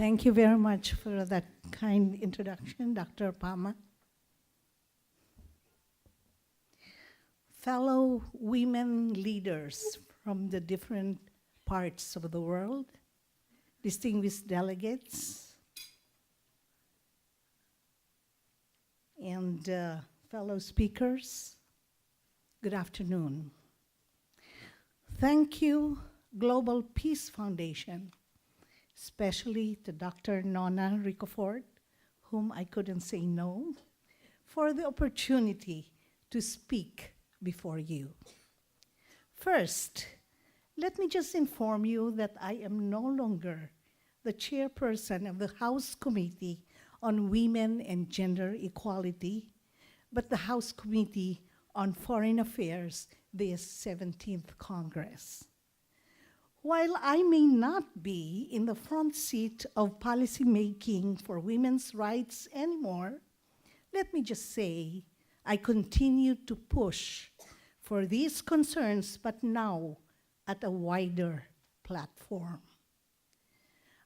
Thank you very much for that kind introduction, Dr. Pama. Fellow women leaders from the different parts of the world, distinguished delegates, and fellow speakers, good afternoon. Thank you, Global Peace Foundation, especially to Dr. Nona Ricofort, whom I couldn't say no, for the opportunity to speak before you. First, let me just inform you that I am no longer the chairperson of the House Committee on Women and Gender Equality, but the House Committee on Foreign Affairs, the 17th Congress. While I may not be in the front seat of policy making for women's rights anymore, let me just say I continue to push for these concerns, but now at a wider platform.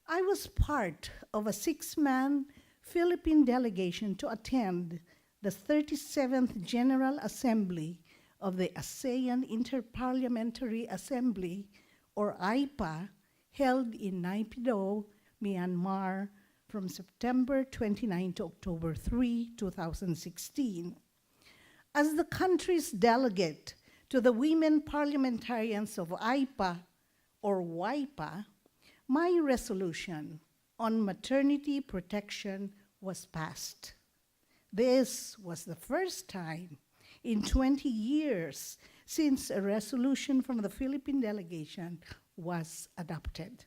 I was part of a 6-man Philippine delegation to attend the 37th General Assembly of the ASEAN Interparliamentary Assembly, or AIPA, held in Naypyidaw, Myanmar, from September 29 to October 3, 2016. As the country's delegate to the Women Parliamentarians of AIPA, or WIPA, my resolution on maternity protection was passed. This was the first time in 20 years since a resolution from the Philippine delegation was adopted.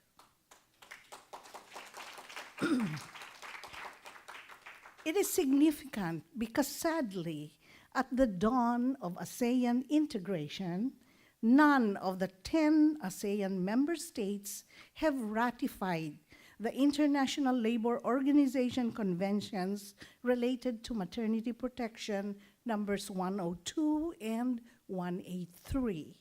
It is significant because sadly, at the dawn of ASEAN integration, none of the 10 ASEAN member states have ratified the International Labor Organization conventions related to maternity protection, numbers 102 and 183.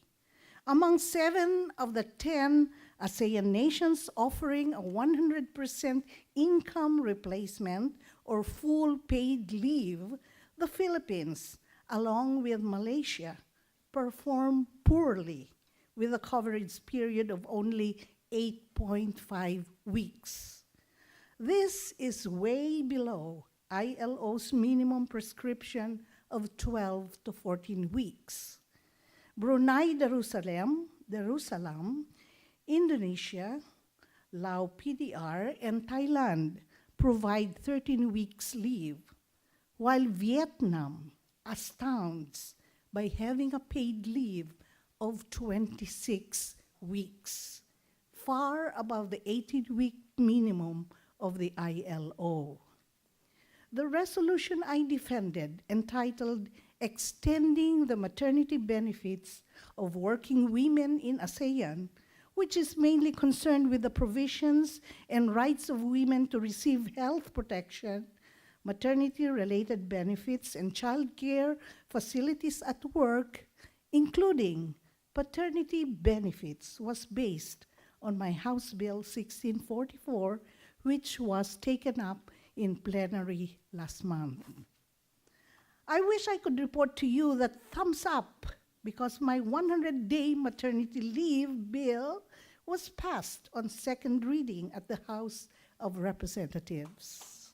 Among 7 of the 10 ASEAN nations offering a 100% income replacement or full paid leave, the Philippines, along with Malaysia, perform poorly with a coverage period of only 8.5 weeks. This is way below ILO's minimum prescription of 12 to 14 weeks. Brunei Darussalam, Indonesia, Lao PDR, and Thailand provide 13 weeks leave, while Vietnam astounds by having a paid leave of 26 weeks, far above the 18-week minimum of the ILO. The resolution I defended, entitled Extending the Maternity Benefits of Working Women in ASEAN, which is mainly concerned with the provisions and rights of women to receive health protection, maternity-related benefits, and childcare facilities at work, including paternity benefits, was based on my House Bill 1644, which was taken up in plenary last month. I wish I could report to you that thumbs up because my 100-day maternity leave bill was passed on second reading at the House of Representatives.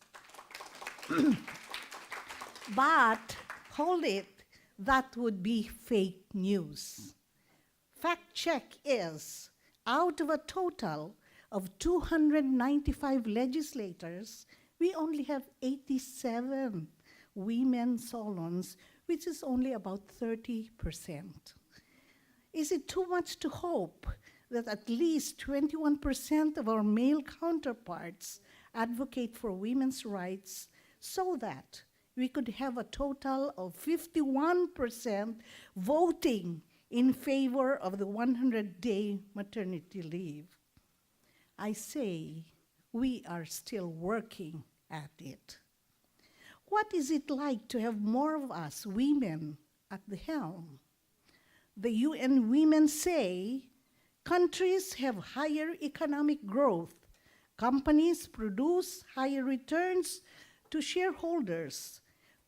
But hold it, that would be fake news. Fact check is, out of a total of 295 legislators, we only have 87 women Solons, which is only about 30%. Is it too much to hope that at least 21% of our male counterparts advocate for women's rights so that we could have a total of 51% voting in favor of the 100-day maternity leave? I say we are still working at it. What is it like to have more of us women at the helm? The UN Women say countries have higher economic growth Companies produce higher returns to shareholders.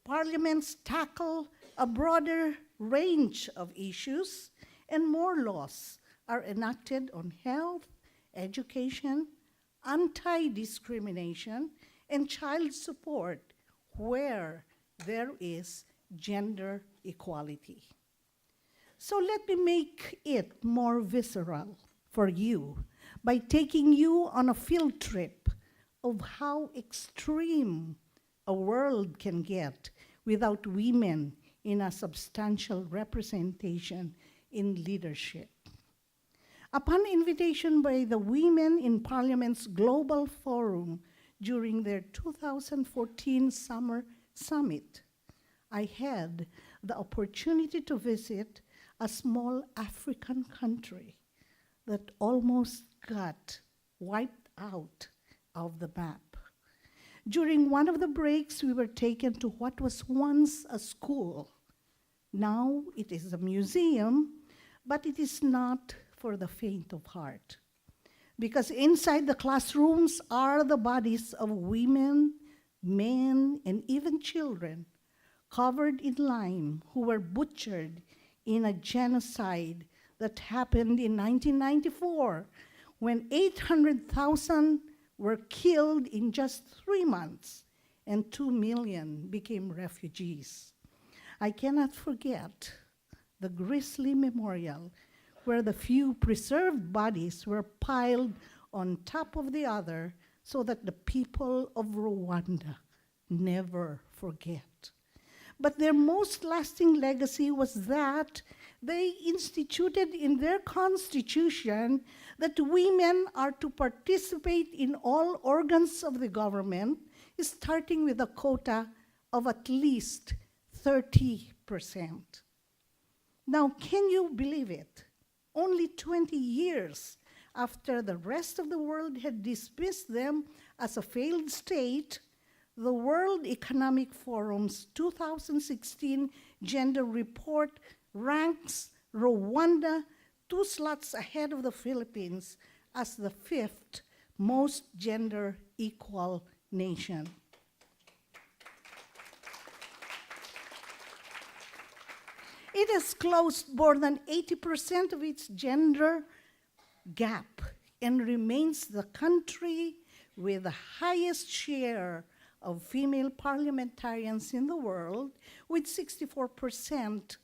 Parliaments tackle a broader range of issues, and more laws are enacted on health, education, anti-discrimination, and child support where there is gender equality. So let me make it more visceral for you by taking you on a field trip of how extreme a world can get without women in a substantial representation in leadership. Upon invitation by the Women in Parliament's Global Forum during their 2014 Summer Summit, I had the opportunity to visit a small African country that almost got wiped out of the map. During one of the breaks, we were taken to what was once a school. Now it is a museum, but it is not for the faint of heart. Because inside the classrooms are the bodies of women, men, and even children covered in lime who were butchered in a genocide that happened in 1994 when 800,000 were killed in just 3 months and 2 million became refugees. I cannot forget the grisly memorial where the few preserved bodies were piled on top of the other so that the people of Rwanda never forget. But their most lasting legacy was that they instituted in their constitution that women are to participate in all organs of the government, starting with a quota of at least 30%. Now, can you believe it? Only 20 years after the rest of the world had dismissed them as a failed state, the World Economic Forum's 2016 Gender Report ranks Rwanda 2 slots ahead of the Philippines as the 5th most gender equal nation. It has closed more than 80% of its gender gap and remains the country with the highest share of female parliamentarians in the world, with 64%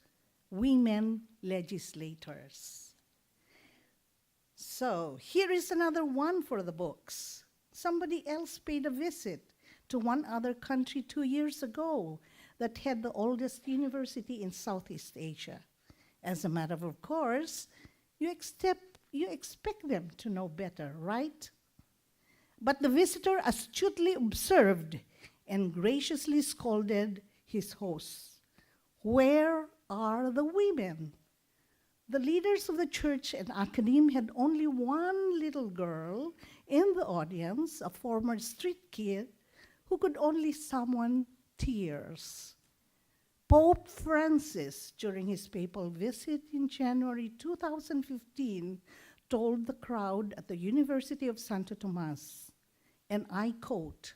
women legislators. So here is another one for the books. Somebody else paid a visit to one other country 2 years ago that had the oldest university in Southeast Asia. As a matter of course, you expect them to know better, right? But the visitor astutely observed and graciously scolded his hosts. Where are the women? The leaders of the church and academe had only one little girl in the audience, a former street kid who could only summon tears. Pope Francis, during his papal visit in January 2015, told the crowd at the University of Santo Tomas, and I quote,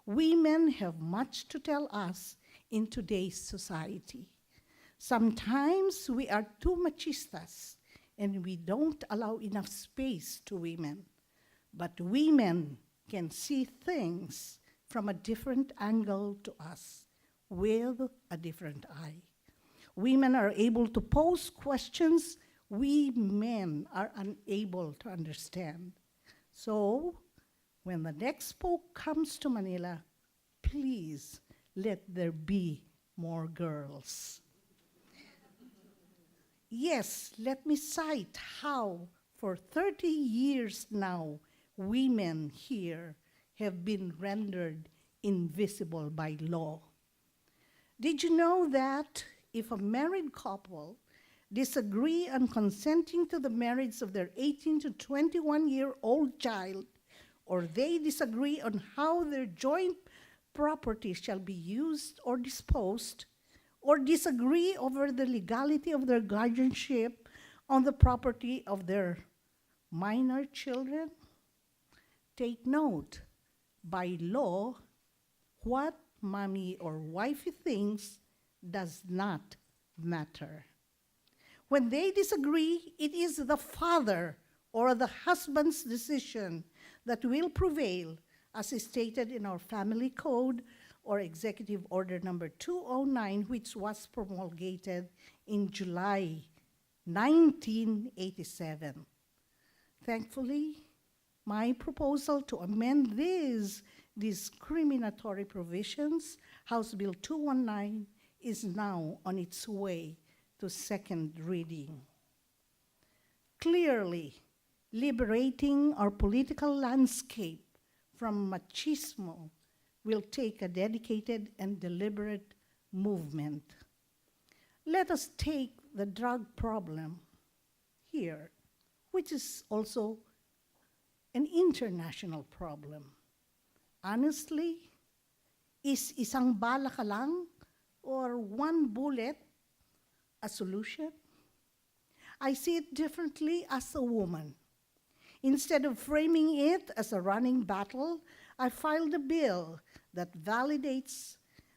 "Women have much to tell us in today's society. Sometimes we are too machistas and we don't allow enough space to women. But women can see things from a different angle to us, with a different eye. Women are able to pose questions we men are unable to understand. So, when the next Pope comes to Manila, please let there be more girls." Yes, let me cite how for 30 years now, women here have been rendered invisible by law. Did you know that if a married couple disagree on consenting to the marriage of their 18 to 21-year-old child, or they disagree on how their joint property shall be used or disposed, or disagree over the legality of their guardianship on the property of their minor children, Take note, by law, what mommy or wifey thinks does not matter. When they disagree, it is the father or the husband's decision that will prevail, as is stated in our family code or Executive Order number 209, which was promulgated in July 1987. Thankfully, my proposal to amend these discriminatory provisions, House Bill 219, is now on its way to second reading. Clearly, liberating our political landscape from machismo will take a dedicated and deliberate movement. Let us take the drug problem here, which is also an international problem. Honestly, is isang bala ka lang or one bullet a solution? I see it differently as a woman. Instead of framing it as a running battle, I filed a bill that validates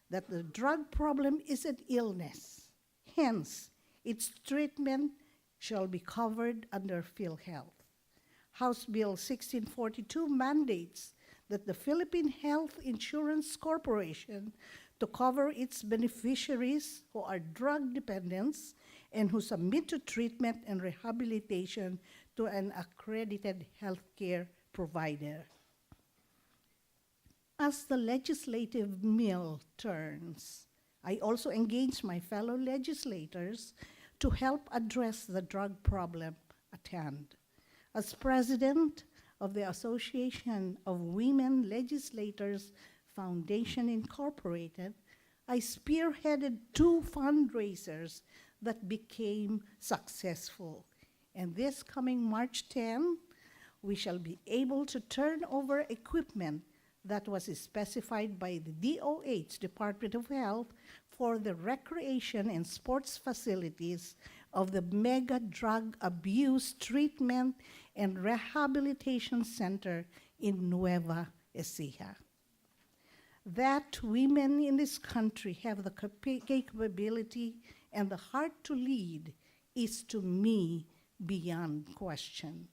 that the drug problem is an illness. Hence, its treatment shall be covered under PhilHealth. House Bill 1642 mandates that the Philippine Health Insurance Corporation to cover its beneficiaries who are drug dependents and who submit to treatment and rehabilitation to an accredited healthcare provider. As the legislative mill turns, I also engage my fellow legislators to help address the drug problem at hand. As president of the Association of Women Legislators Foundation Incorporated, I spearheaded 2 fundraisers that became successful. And this coming March 10, we shall be able to turn over equipment that was specified by the DOH, Department of Health, for the recreation and sports facilities of the Mega Drug Abuse Treatment and Rehabilitation Center in Nueva Ecija. That women in this country have the capability and the heart to lead is, to me, beyond question.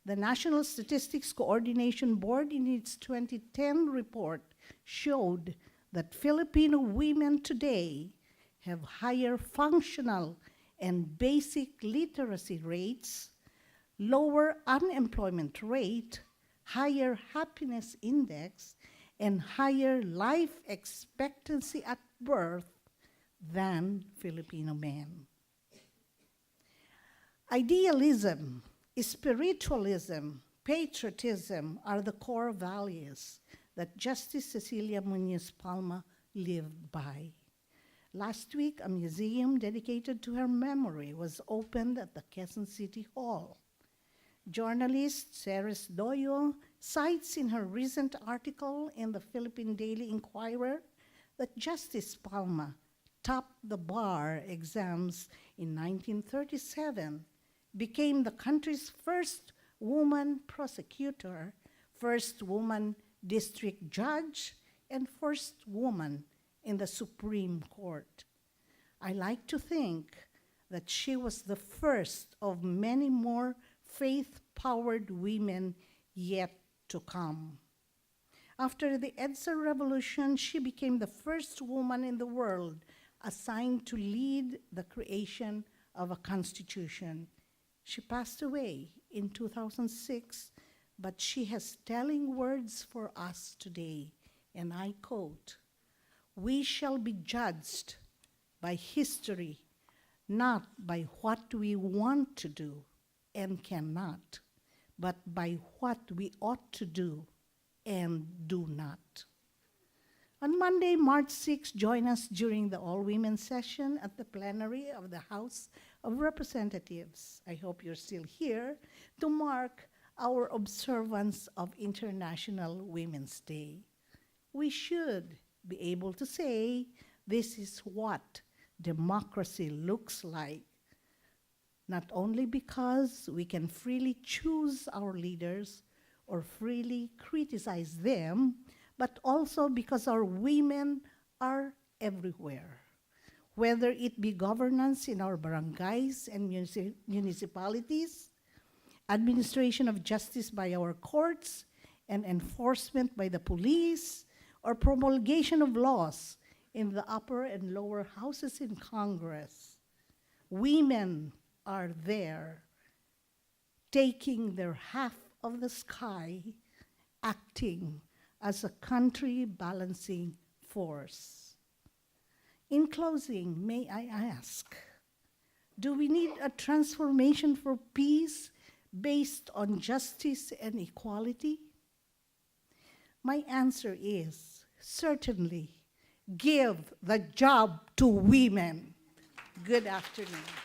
The National Statistics Coordination Board, in its 2010 report, showed that Filipino women today have higher functional and basic literacy rates, lower unemployment rate, higher happiness index, and higher life expectancy at birth than Filipino men. Idealism, spiritualism, patriotism are the core values that Justice Cecilia Muñoz Palma lived by. Last week, a museum dedicated to her memory was opened at the Quezon City Hall. Journalist Ceres Doyo cites in her recent article in the Philippine Daily Inquirer that Justice Palma topped the bar exams in 1937, became the country's first woman prosecutor, first woman district judge, and first woman in the Supreme Court. I like to think that she was the first of many more faith-powered women yet to come. After the EDSA revolution, she became the first woman in the world assigned to lead the creation of a constitution. She passed away in 2006, but she has telling words for us today, and I quote, "We shall be judged by history, not by what we want to do and cannot, but by what we ought to do and do not." On Monday, March 6, join us during the all-women session at the plenary of the House of Representatives. I hope you're still here to mark our observance of International Women's Day. We should be able to say this is what democracy looks like, not only because we can freely choose our leaders, or freely criticize them, but also because our women are everywhere. Whether it be governance in our barangays and municipalities, administration of justice by our courts, and enforcement by the police, or promulgation of laws in the upper and lower houses in Congress. Women are there, taking their half of the sky, acting as a country balancing force. In closing, may I ask, do we need a transformation for peace based on justice and equality? My answer is, certainly, give the job to women. Good afternoon.